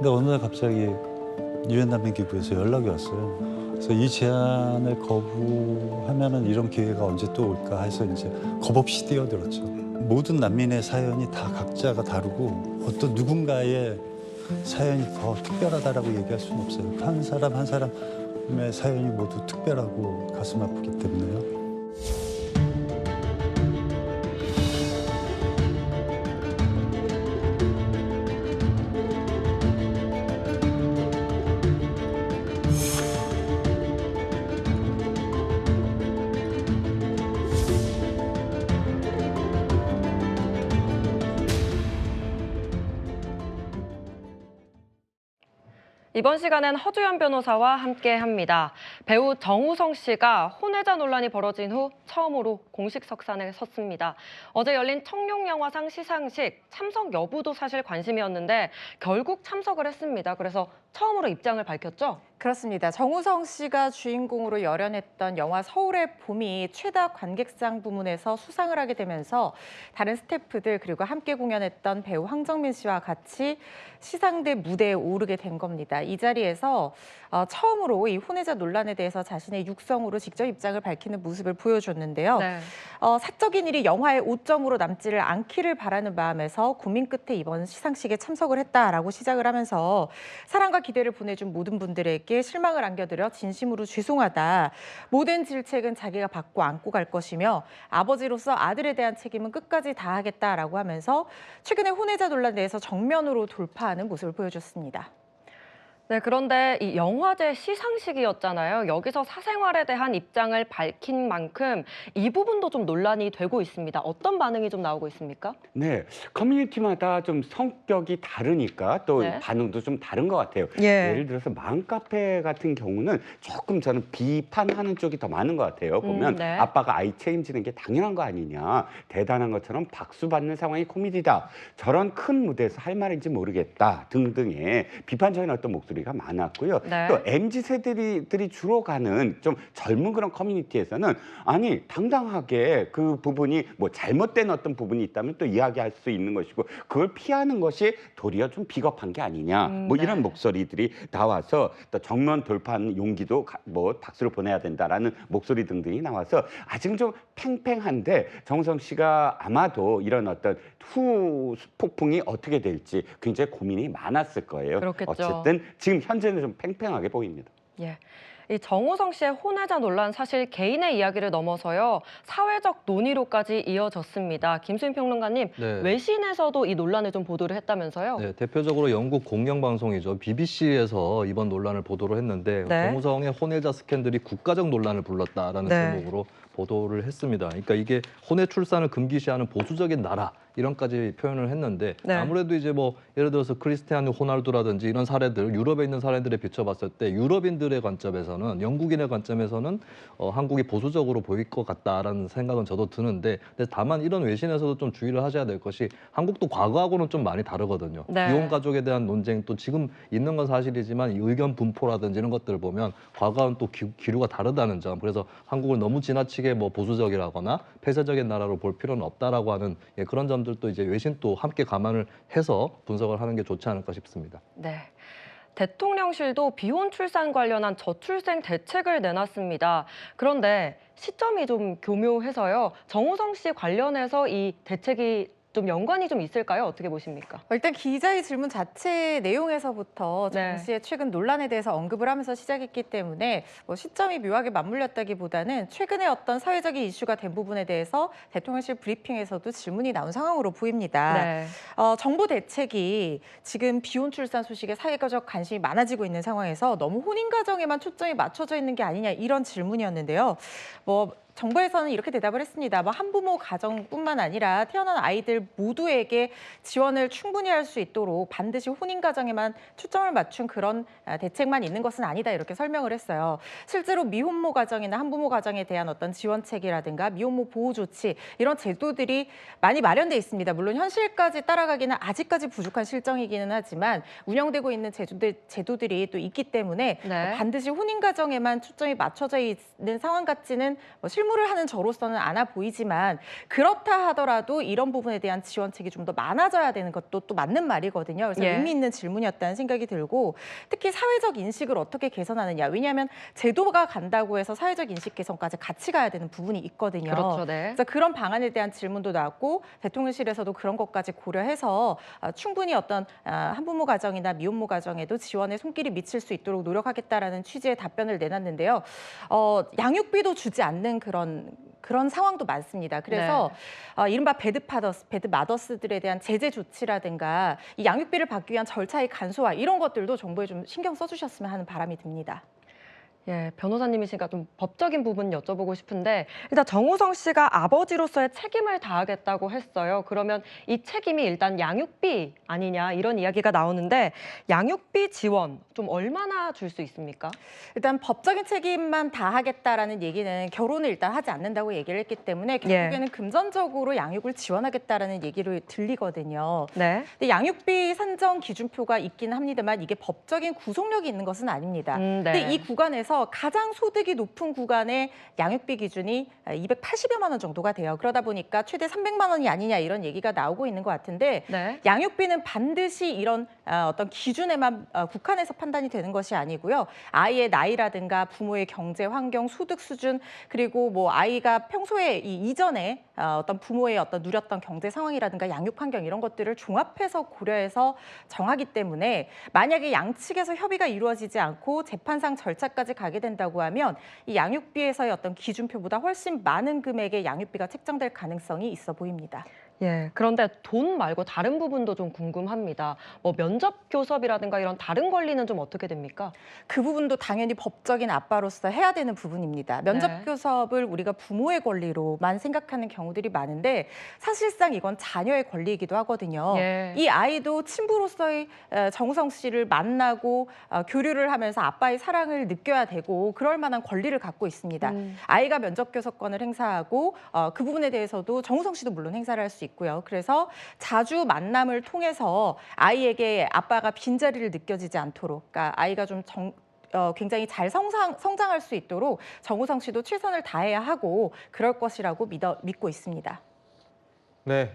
근데 어느 날 갑자기 유엔 난민기구에서 연락이 왔어요. 그래서 이 제안을 거부하면은 이런 기회가 언제 또 올까 해서 이제 겁없이 뛰어들었죠. 모든 난민의 사연이 다 각자가 다르고 어떤 누군가의 사연이 더 특별하다라고 얘기할 수는 없어요. 한 사람 한 사람의 사연이 모두 특별하고 가슴 아프기 때문에요. 이번 시간엔 허주연 변호사와 함께합니다. 배우 정우성 씨가 혼외자 논란이 벌어진 후 처음으로 공식 석상에 섰습니다. 어제 열린 청룡영화상 시상식 참석 여부도 사실 관심이었는데 결국 참석을 했습니다. 그래서 처음으로 입장을 밝혔죠? 그렇습니다. 정우성 씨가 주인공으로 열연했던 영화 서울의 봄이 최다 관객상 부문에서 수상을 하게 되면서 다른 스태프들 그리고 함께 공연했던 배우 황정민 씨와 같이 시상대 무대에 오르게 된 겁니다. 이 자리에서 처음으로 이 혼외자 논란에 대해서 자신의 육성으로 직접 입장을 밝히는 모습을 보여줬는데요. 네. 사적인 일이 영화의 오점으로 남지를 않기를 바라는 마음에서 고민 끝에 이번 시상식에 참석을 했다라고 시작을 하면서 사랑과 기대를 보내준 모든 분들에게 실망을 안겨드려 진심으로 죄송하다. 모든 질책은 자기가 받고 안고 갈 것이며 아버지로서 아들에 대한 책임은 끝까지 다하겠다라고 하면서 최근에 혼외자 논란에 대해서 정면으로 돌파하는 모습을 보여줬습니다. 네, 그런데 이 영화제 시상식이었잖아요. 여기서 사생활에 대한 입장을 밝힌 만큼 이 부분도 좀 논란이 되고 있습니다. 어떤 반응이 좀 나오고 있습니까? 네, 커뮤니티마다 좀 성격이 다르니까 또 네. 반응도 좀 다른 것 같아요. 예. 예를 들어서 맘카페 같은 경우는 조금 저는 비판하는 쪽이 더 많은 것 같아요. 보면 네. 아빠가 아이 책임지는 게 당연한 거 아니냐. 대단한 것처럼 박수 받는 상황이 코미디다. 저런 큰 무대에서 할 말인지 모르겠다. 등등의 비판적인 어떤 목소리가 많았고요. 네. 또 MZ세대들이 주로 가는 좀 젊은 그런 커뮤니티에서는 아니 당당하게 그 부분이 뭐 잘못된 어떤 부분이 있다면 또 이야기할 수 있는 것이고 그걸 피하는 것이 도리어 좀 비겁한 게 아니냐 뭐 네. 이런 목소리들이 나와서 또 정면 돌파하는 용기도 뭐 박수를 보내야 된다라는 목소리 등등이 나와서 아직은 좀 팽팽한데 정우성 씨가 아마도 이런 어떤 후 폭풍이 어떻게 될지 굉장히 고민이 많았을 거예요. 그렇겠죠. 어쨌든 지금 현재는 좀 팽팽하게 보입니다. 예. 이 정우성 씨의 혼외자 논란 사실 개인의 이야기를 넘어서요. 사회적 논의로까지 이어졌습니다. 김수인 평론가님, 네. 외신에서도 이 논란을 좀 보도를 했다면서요? 네, 대표적으로 영국 공영방송이죠. BBC에서 이번 논란을 보도를 했는데 네. 정우성의 혼외자 스캔들이 국가적 논란을 불렀다라는 네. 제목으로 보도를 했습니다. 그러니까 이게 혼외 출산을 금기시하는 보수적인 나라 이런까지 표현을 했는데 네. 아무래도 이제 뭐 예를 들어서 크리스티아누 호날두라든지 이런 사례들 유럽에 있는 사례들에 비춰봤을 때 유럽인들의 관점에서는 영국인의 관점에서는 한국이 보수적으로 보일 것 같다라는 생각은 저도 드는데 근데 다만 이런 외신에서도 좀 주의를 하셔야 될 것이 한국도 과거하고는 좀 많이 다르거든요. 네. 이혼 가족에 대한 논쟁 또 지금 있는 건 사실이지만 이 의견 분포라든지 이런 것들을 보면 과거와는 또 기류가 다르다는 점. 그래서 한국을 너무 지나치게 뭐 보수적이라거나 폐쇄적인 나라로 볼 필요는 없다라고 하는 그런 점들도 이제 외신도 함께 감안을 해서 분석을 하는 게 좋지 않을까 싶습니다. 네. 대통령실도 비혼 출산 관련한 저출생 대책을 내놨습니다. 그런데 시점이 좀 교묘해서요. 정우성 씨 관련해서 이 대책이 좀 연관이 좀 있을까요? 어떻게 보십니까? 일단 기자의 질문 자체 내용에서부터 정 네. 씨의 최근 논란에 대해서 언급을 하면서 시작했기 때문에 뭐 시점이 묘하게 맞물렸다기보다는 최근에 어떤 사회적인 이슈가 된 부분에 대해서 대통령실 브리핑에서도 질문이 나온 상황으로 보입니다. 네. 정부 대책이 지금 비혼 출산 소식에 사회적 관심이 많아지고 있는 상황에서 너무 혼인 가정에만 초점이 맞춰져 있는 게 아니냐 이런 질문이었는데요. 뭐 정부에서는 이렇게 대답을 했습니다. 뭐 한부모 가정뿐만 아니라 태어난 아이들 모두에게 지원을 충분히 할 수 있도록 반드시 혼인 가정에만 초점을 맞춘 그런 대책만 있는 것은 아니다 이렇게 설명을 했어요. 실제로 미혼모 가정이나 한부모 가정에 대한 어떤 지원책이라든가 미혼모 보호 조치 이런 제도들이 많이 마련돼 있습니다. 물론 현실까지 따라가기는 아직까지 부족한 실정이기는 하지만 운영되고 있는 제도들이 또 있기 때문에 네. 반드시 혼인 가정에만 초점이 맞춰져 있는 상황 같지는 실무를 하는 저로서는 않아 보이지만 그렇다 하더라도 이런 부분에 대한 지원책이 좀 더 많아져야 되는 것도 또 맞는 말이거든요. 그래서 예. 의미 있는 질문이었다는 생각이 들고 특히 사회적 인식을 어떻게 개선하느냐. 왜냐하면 제도가 간다고 해서 사회적 인식 개선까지 같이 가야 되는 부분이 있거든요. 그렇죠, 네. 그래서 그런 방안에 대한 질문도 나왔고 대통령실에서도 그런 것까지 고려해서 충분히 어떤 한부모 가정이나 미혼모 가정에도 지원에 손길이 미칠 수 있도록 노력하겠다라는 취지의 답변을 내놨는데요. 양육비도 주지 않는 그런 상황도 많습니다. 그래서 이른바 배드 마더스들에 대한 제재 조치라든가 이 양육비를 받기 위한 절차의 간소화 이런 것들도 정부에 좀 신경 써주셨으면 하는 바람이 듭니다. 예, 변호사님이시니까 좀 법적인 부분 여쭤보고 싶은데 일단 정우성 씨가 아버지로서의 책임을 다하겠다고 했어요. 그러면 이 책임이 일단 양육비 아니냐 이런 이야기가 나오는데 양육비 지원 좀 얼마나 줄 수 있습니까? 일단 법적인 책임만 다하겠다라는 얘기는 결혼을 일단 하지 않는다고 얘기를 했기 때문에 결국에는 금전적으로 양육을 지원하겠다라는 얘기로 들리거든요. 네. 근데 양육비 산정 기준표가 있긴 합니다만 이게 법적인 구속력이 있는 것은 아닙니다. 네. 근데 이 구간에서 가장 소득이 높은 구간의 양육비 기준이 280여만 원 정도가 돼요. 그러다 보니까 최대 300만 원이 아니냐 이런 얘기가 나오고 있는 것 같은데 네. 양육비는 반드시 이런 어떤 기준에만 국한해서 판단이 되는 것이 아니고요. 아이의 나이라든가 부모의 경제 환경, 소득 수준 그리고 뭐 아이가 평소에 이전에 어떤 부모의 어떤 누렸던 경제 상황이라든가 양육 환경 이런 것들을 종합해서 고려해서 정하기 때문에 만약에 양측에서 협의가 이루어지지 않고 재판상 절차까지 가게 된다고 하면 이 양육비에서의 어떤 기준표보다 훨씬 많은 금액의 양육비가 책정될 가능성이 있어 보입니다. 예, 그런데 돈 말고 다른 부분도 좀 궁금합니다. 뭐 면접 교섭이라든가 이런 다른 권리는 좀 어떻게 됩니까? 그 부분도 당연히 법적인 아빠로서 해야 되는 부분입니다. 면접 네. 교섭을 우리가 부모의 권리로만 생각하는 경우들이 많은데 사실상 이건 자녀의 권리이기도 하거든요. 예. 이 아이도 친부로서의 정우성 씨를 만나고 교류를 하면서 아빠의 사랑을 느껴야 되고 그럴 만한 권리를 갖고 있습니다. 아이가 면접 교섭권을 행사하고 그 부분에 대해서도 정우성 씨도 물론 행사를 할 수 있고요. 그래서 자주 만남을 통해서 아이에게 아빠가 빈자리를 느껴지지 않도록 그러니까 아이가 좀 굉장히 잘 성장할 수 있도록 정우성 씨도 최선을 다해야 하고 그럴 것이라고 믿고 있습니다. 네,